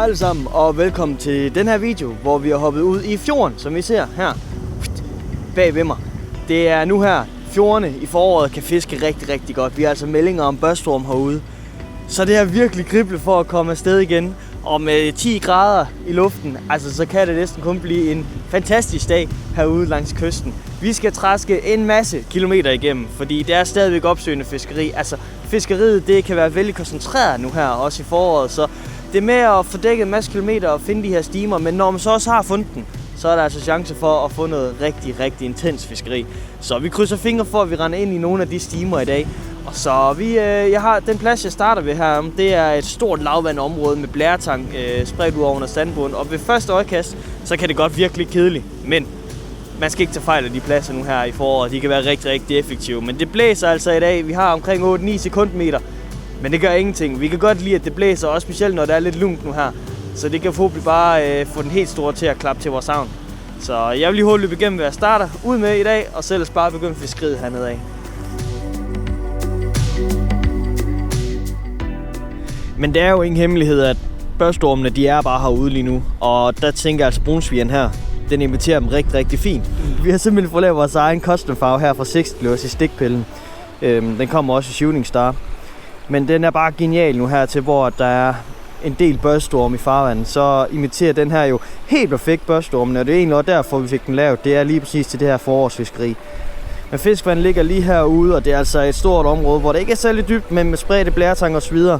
alle sammen, og velkommen til den her video, hvor vi har hoppet ud i fjorden, som I ser her bag ved mig. Det er nu her, fjordene i foråret kan fiske rigtig godt. Vi har altså meldinger om børstorm herude, så det er virkelig kriblet for at komme afsted igen. Og med 10 grader i luften, altså så kan det næsten kun blive en fantastisk dag herude langs kysten. Vi skal træske en masse kilometer igennem, fordi det er stadigvæk opsøgende fiskeri. Altså fiskeriet, det kan være vældig koncentreret nu her, også i foråret. Så det er med at få dækket en masse kilometer og finde de her stimer, men når man så også har fundet den, så er der altså chance for at få noget rigtig intens fiskeri. Så vi krydser fingre for, at vi render ind i nogle af de stimer i dag. Og så jeg har den plads, jeg starter ved her, det er et stort lavvandområde med blæretang spredt ud over sandbunden. Og ved første øjekast, så kan det godt virke lidt kedeligt, men man skal ikke tage fejl af de pladser nu her i foråret. De kan være rigtig effektive, men det blæser altså i dag. Vi har omkring 8-9 sekundmeter, men det gør ingenting. Vi kan godt lide, at det blæser, også specielt når det er lidt lunt nu her. Så det kan forhåbentlig bare få den helt store til at klappe til vores havn. Så jeg vil lige hurtigt løbe igennem, hvad jeg starter ud med i dag, og selv bare begynde fiskeriet hernede af. Men det er jo ingen hemmelighed, at børstormene, de er bare herude lige nu. Og der tænker jeg altså brunsvigeren her, den inviterer dem rigtig fint. Vi har simpelthen fået lavet vores egen custom-farve her fra Sixtløs i stikpillen. Den kommer også i Shooting Star. Men den er bare genial nu her til, hvor der er en del børstorm i farvandet. Så imiterer den her jo helt perfekt børstormen, og det er egentlig også derfor, vi fik den lavet. Det er lige præcis til det her forårsfiskeri. Men fiskevand ligger lige herude, og det er altså et stort område, hvor det ikke er særlig dybt, men med spredte blæretang og så videre.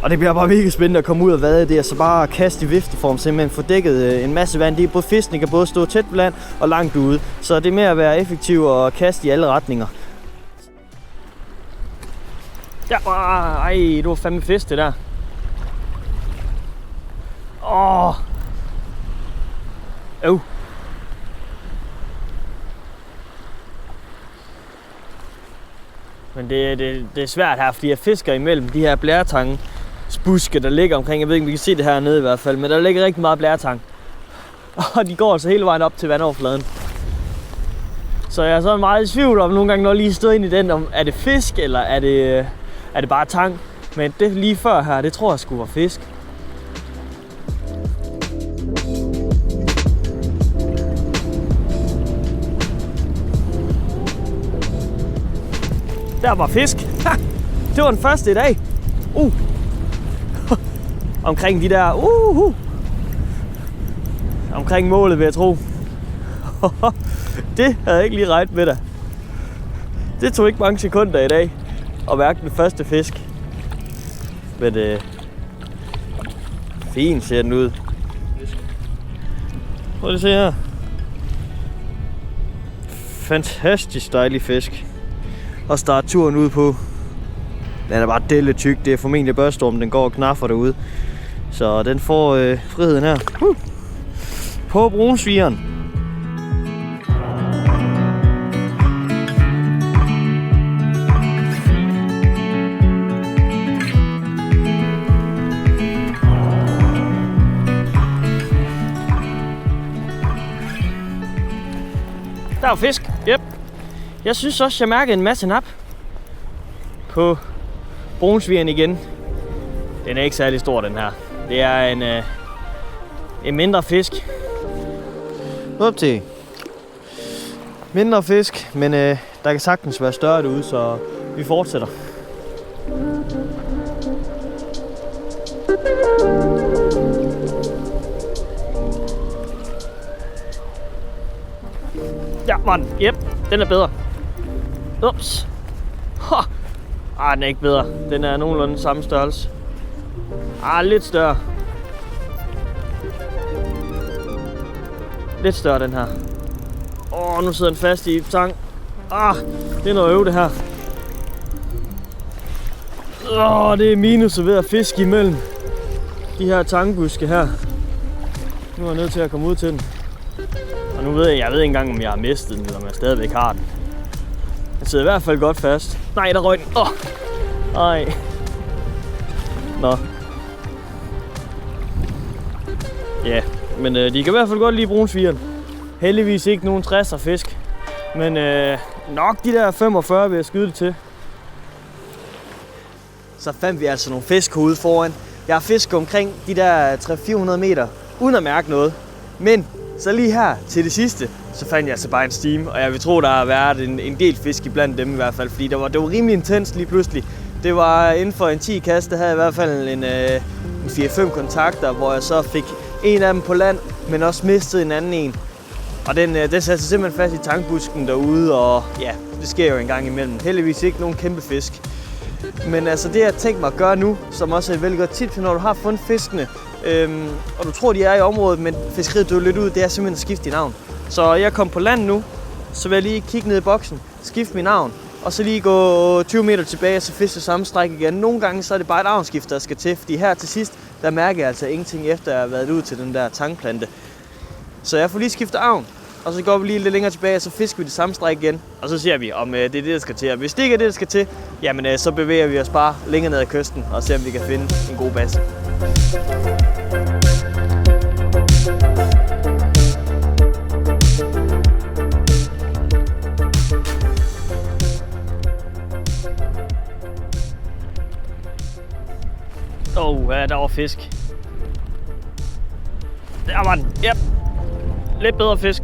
Og det bliver bare mega spændende at komme ud og vade det, og så bare kaste i vifteform, simpelthen få dækket en masse vand. Det er både fiskene kan både stå tæt på land og langt ude, så det er med at være effektiv og kaste i alle retninger. Ja, ej, det var fandme fisk det der. Men det er svært her, fordi jeg fisker imellem de her blæretange-buske, der ligger omkring. Jeg ved ikke, om vi kan se det her nede i hvert fald, men der ligger rigtig meget blæretang. Og de går altså hele vejen op til vandoverfladen. Så jeg er sådan meget i tvivl om nogle gange, når jeg lige stod ind i den, om er det fisk, eller er det bare tang. Men det lige før her, det tror jeg sgu var fisk. Der var fisk. Det var den første i dag. Omkring de der. Omkring målet, vil jeg tro. Det havde jeg ikke lige regnet med da. Det tog ikke mange sekunder i dag at mærke den første fisk. Men fint ser den ud. Prøv at se her. Fantastisk dejlig fisk og starte turen ud på. Den er bare delle tyk. Det er formentlig børstormen, den går og knaffer derude. Så den får friheden her. På brunsvigeren. Der er fisk. Yep. Jeg synes også, jeg mærkede en masse nap på brunsvigeren igen. Den er ikke særlig stor, den her. Det er en mindre fisk. Op til mindre fisk, men der kan sagtens være større derude, så vi fortsætter. Ja, man. Yep, den er bedre. Ups. Den er ikke bedre. Den er nogenlunde samme størrelse. Lidt større. Lidt større, den her. Nu sidder den fast i tang. Det er noget øve, det her. Det er minuset ved at fiske imellem de her tangbuske her. Nu er jeg nødt til at komme ud til den. Og nu ved jeg ved ikke engang, om jeg har mistet den, eller om jeg stadigvæk har den. Den sidder i hvert fald godt fast. Nej, der røg den. Nej. Nå. Ja, men de kan i hvert fald godt lide brunsvigeren. Heldigvis ikke nogen 60'er fisk. Men nok de der 45 vil jeg skyde det til. Så fandt vi altså nogle fisk herude foran. Jeg har fisket omkring de der 300-400 meter, uden at mærke noget. Men så lige her til det sidste, så fandt jeg altså bare en steam, og jeg vil tro, der har været en del fisk iblandt dem i hvert fald, fordi det var rimelig intens lige pludselig. Det var inden for en 10 kast, der havde jeg i hvert fald en 4-5 kontakter, hvor jeg så fik en af dem på land, men også mistede en anden en. Og den satte sig simpelthen fast i tankbusken derude, og ja, det sker jo en gang imellem. Heldigvis ikke nogen kæmpe fisk. Men altså det, jeg tænkt mig at gøre nu, som også er et vældig godt tip, når du har fundet fiskene, og du tror, de er i området, men fiskeriet dør lidt ud, det er simpelthen at skifte dit navn. Så jeg kom på land nu, så vil jeg lige kigge ned i boksen, skifte mit navn, og så lige gå 20 meter tilbage, og så fiske samme stræk igen. Nogle gange så er det bare et navnskift, der skal til, fordi her til sidst, der mærker jeg altså ingenting efter, at jeg har været ud til den der tankplante. Så jeg får lige skiftet navn, og så går vi lige lidt længere tilbage, og så fisker vi det samme stræk igen. Og så ser vi, om det er det, der skal til. Og hvis det ikke er det, der skal til, jamen så bevæger vi os bare længere ned ad kysten, og ser, om vi kan finde en god basse. Ja, der var fisk. Der var den. Yep. Lidt bedre fisk.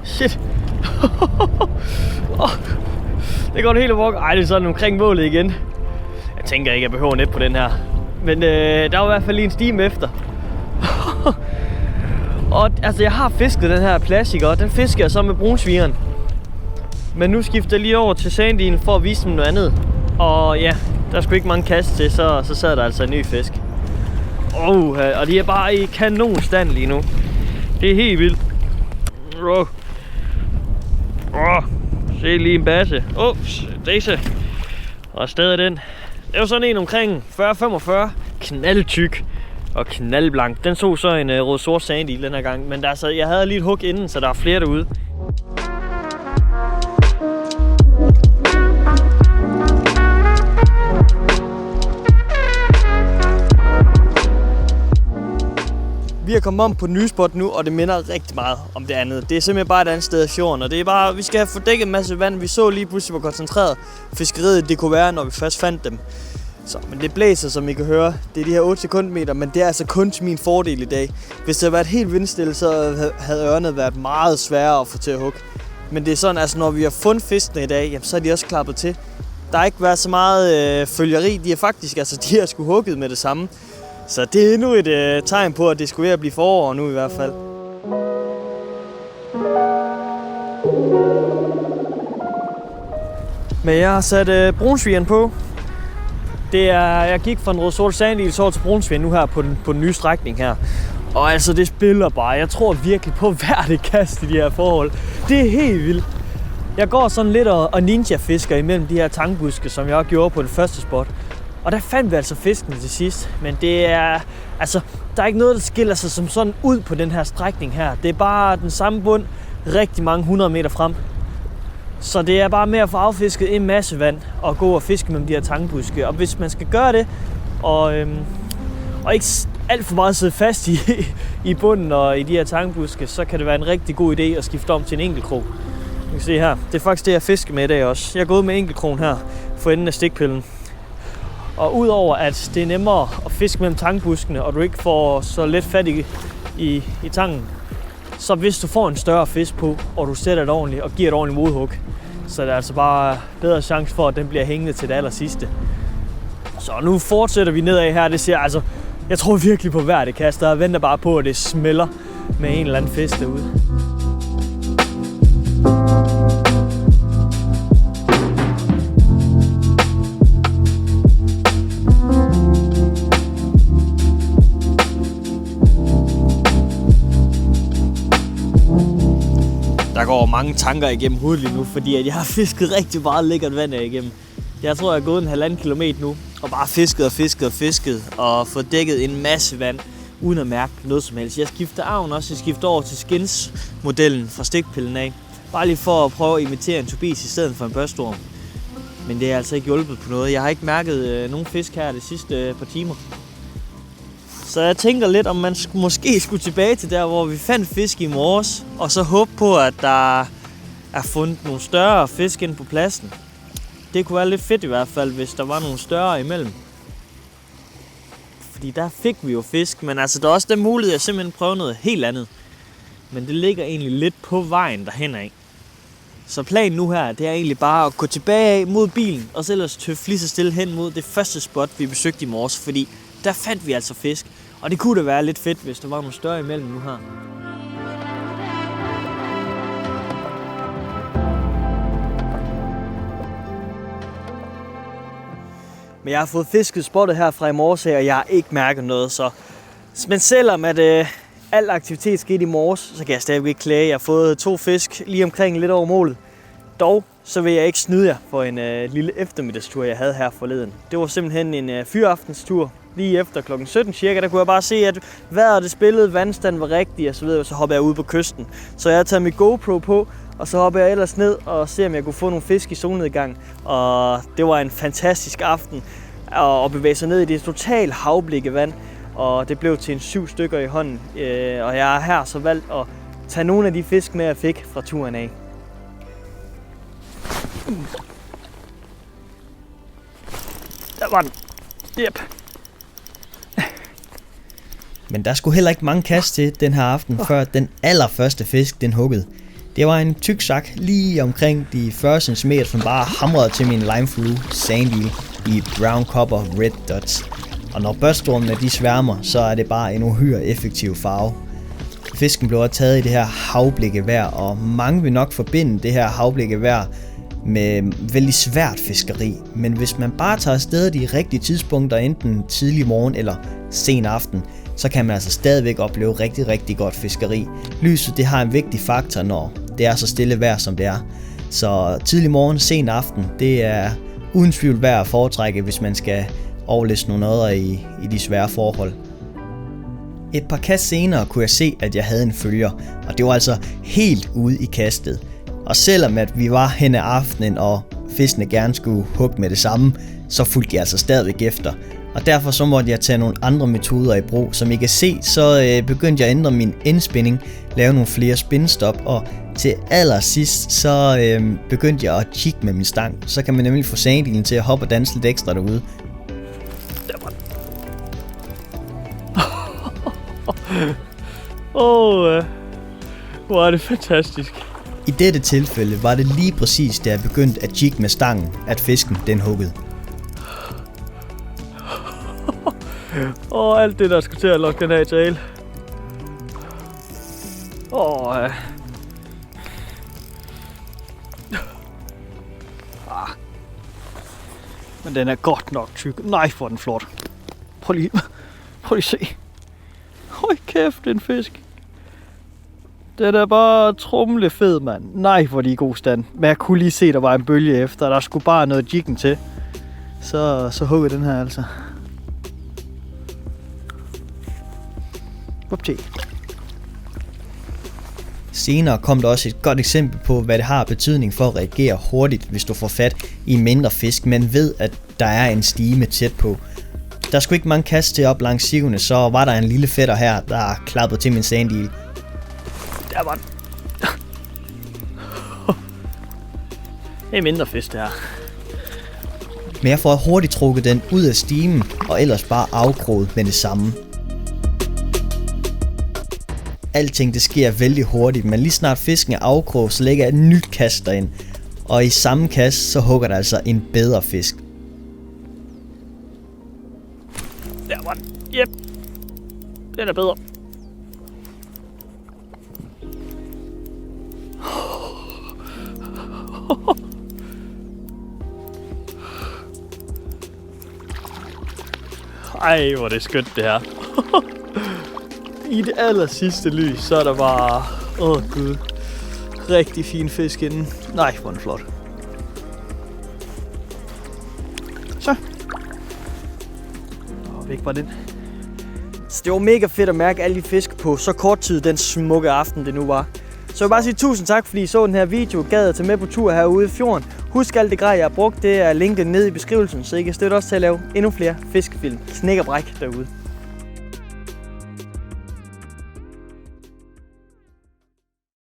Shit. Det går det hele vok. Ej, det er sådan omkring målet igen. Jeg tænker ikke, jeg behøver net på den her. Men der var i hvert fald lige en stime efter. Og altså, jeg har fisket den her plastik, og den fisker jeg så med brunsvigeren. Men nu skifter jeg lige over til sandien for at vise dem noget andet. Og ja, der skulle ikke mange kast til, så sad der altså en ny fisk. Og de er bare i kanonstand lige nu. Det er helt vildt. Se lige en basse. Disse. Og stadig den. Det var sådan en omkring 40-45. Knaldtyk og knaldblank. Den så så en rød-sort sandil den her gang. Men der, altså, jeg havde lige et hug inden, så der er flere derude. Vi er kommet om på den nye spot nu, og det minder rigtig meget om det andet. Det er simpelthen bare et andet sted af fjorden, og det er bare, vi skal have fordækket en masse vand. Vi så lige pludselig, hvor koncentreret fiskeriet det kunne være, når vi først fandt dem. Så, men det blæser, som I kan høre. Det er de her 8 sekundmeter, men det er altså kun til min fordel i dag. Hvis det havde været helt vindstille, så havde ørnet været meget sværere at få til at hugge. Men det er sådan, altså når vi har fundet fiskene i dag, jamen, så er de også klappet til. Der har ikke været så meget følgeri. De er faktisk, altså de har sgu hugget med det samme. Så det er endnu et tegn på, at det skulle være at blive forår nu i hvert fald. Men jeg har sat brunsvigeren på. Jeg gik fra en rød-sort sandil så til brunsviger nu her på den nye strækning her. Og altså det spiller bare. Jeg tror virkelig på hvert et kast i de her forhold. Det er helt vildt. Jeg går sådan lidt og ninja-fisker imellem de her tankbuske, som jeg også gjorde på den første spot. Og der fandt vi altså fiskene til sidst, men det er, altså, der er ikke noget, der skiller sig som sådan ud på den her strækning her. Det er bare den samme bund, rigtig mange 100 meter frem. Så det er bare med at få affisket en masse vand og gå og fiske med de her tankbuske. Og hvis man skal gøre det, og ikke alt for meget sidde fast i bunden og i de her tankbuske, så kan det være en rigtig god idé at skifte om til en enkeltkrog. Du kan se her, det er faktisk det, jeg fisker med i dag også. Jeg er gået med enkeltkrogen her for enden af stikpillen. Og udover at det er nemmere at fiske mellem tankbuskene, og du ikke får så let fat i tangen, så hvis du får en større fisk på, og du sætter det ordentligt og giver et ordentligt modhug, så er det altså bare bedre chance for, at den bliver hængende til det aller sidste. Så nu fortsætter vi nedad her. Det ser altså, jeg tror virkelig på hver det kast, og venter bare på, at det smelter med en eller anden fisk derude. Der går mange tanker igennem hovedet lige nu, fordi at jeg har fisket rigtig meget lækkert vand af igennem. Jeg tror, jeg er gået en 1,5 kilometer nu, og bare fisket og fået dækket en masse vand, uden at mærke noget som helst. Jeg skifter arven også, jeg skifter over til skins-modellen fra stikpillen af. Bare lige for at prøve at imitere en turbis i stedet for en børstorm. Men det er altså ikke hjulpet på noget. Jeg har ikke mærket nogen fisk her de sidste par timer. Så jeg tænker lidt, om man måske skulle tilbage til der, hvor vi fandt fisk i morges, og så håbe på, at der er fundet nogle større fisk ind på pladsen. det kunne være lidt fedt i hvert fald, hvis der var nogle større imellem. Fordi der fik vi jo fisk, men altså der er også den mulighed at simpelthen prøve noget helt andet. Men det ligger egentlig lidt på vejen derhen af. Så planen nu her, det er egentlig bare at gå tilbage af mod bilen, og så ellers tøffe lige så stille hen mod det første spot, vi besøgte i morges, fordi der fandt vi altså fisk. Og det kunne da være lidt fedt, hvis der var nogle større imellem nu her. Men jeg har fået fisket spottet her fra i morges, og jeg har ikke mærket noget. Så. Men selvom at al aktivitet skete i morges, så kan jeg stadigvæk ikke klage. Jeg har fået 2 fisk lige omkring lidt over målet. Dog så vil jeg ikke snyde jer for en lille eftermiddagstur, jeg havde her forleden. Det var simpelthen en fyraftenstur. Lige efter klokken 17 cirka, der kunne jeg bare se, at vejret det spillede, vandstanden var rigtig og så videre, og så hoppede jeg ud på kysten. Så jeg har taget mit GoPro på, og så hopper jeg ellers ned og ser, om jeg kunne få nogle fisk i solnedgang. Og det var en fantastisk aften at bevæge sig ned i det totalt havblikke vand. Og det blev til 7 stykker i hånden. Og jeg har her så valgt at tage nogle af de fisk med, jeg fik fra turen af. Der var den. Yep. Men der skulle heller ikke mange kast til den her aften, før den allerførste fisk den huggede. Det var en tyk sak lige omkring de 40 cm, som bare hamrede til min limeflue sandeel i brown copper red dots. Og når børstormene de sværmer, så er det bare en uhyre effektiv farve. Fisken blev taget i det her havblikke vejr, og mange vil nok forbinde det her havblikke vejr med vældig svært fiskeri. Men hvis man bare tager afsted de rigtige tidspunkter, enten tidlig morgen eller sen aften, så kan man altså stadigvæk opleve rigtig, rigtig godt fiskeri. Lyset det har en vigtig faktor, når det er så stille vejr, som det er. Så tidlig morgen, sen aften, det er uden tvivl værd at foretrække, hvis man skal overliste nogle nødder i de svære forhold. Et par kast senere kunne jeg se, at jeg havde en følger, og det var altså helt ude i kastet. Og selvom at vi var hen ad aftenen, og fiskene gerne skulle hugge med det samme, så fulgte jeg altså stadigvæk efter. Og derfor så måtte jeg tage nogle andre metoder i brug. Som I kan se, så begyndte jeg at ændre min indspænding, lave nogle flere spindstop, og til allersidst så begyndte jeg at jigge med min stang. Så kan man nemlig få sandealen til at hoppe og danse lidt ekstra derude. Der var den. Hvor er det fantastisk. I dette tilfælde var det lige præcis, da jeg begyndte at jigge med stangen, at fisken den huggede. Alt det der skulle til at lokke den her i tale. Men den er godt nok tyk. Nej, hvor er den flot. Prøv lige at se. Hold kæft, en fisk. Den er bare trumle fed, mand. Nej, hvor de er i god stand. Men jeg kunne lige se, der var en bølge efter. Der skulle bare noget jiggen til. Så hugger den her altså. Senere kom der også et godt eksempel på, hvad det har betydning for at reagere hurtigt, hvis du får fat i mindre fisk, men ved, at der er en stime tæt på. Der skulle ikke mange kast til op langs sivene, så var der en lille fætter her, der klappede til min sandeel. Der var den. Det er mindre fisk, det her. Men jeg får hurtigt trukket den ud af stimen, og ellers bare afkroget med det samme. Alting det sker vældig hurtigt, men lige snart fisken er afkroget, så lægger jeg et nyt kast derind. Og i samme kast, så hugger der altså en bedre fisk. Der var den. Yep. Den er bedre. Ej, hvor er det skønt det her. I det aller sidste lys, så er der bare... gud. Rigtig fin fisk inden. Nej, hvor er den flot. Så. Væk var den. Så det var mega fedt at mærke alle de fisk på så kort tid, den smukke aften det nu var. Så jeg vil bare sige tusind tak, fordi I så den her video. Gad at tage med på tur herude i fjorden. Husk alt det grej, jeg har brugt. Det er linket nede i beskrivelsen, så I kan støtte os til at lave endnu flere fiskefilm. Knæk og bræk derude.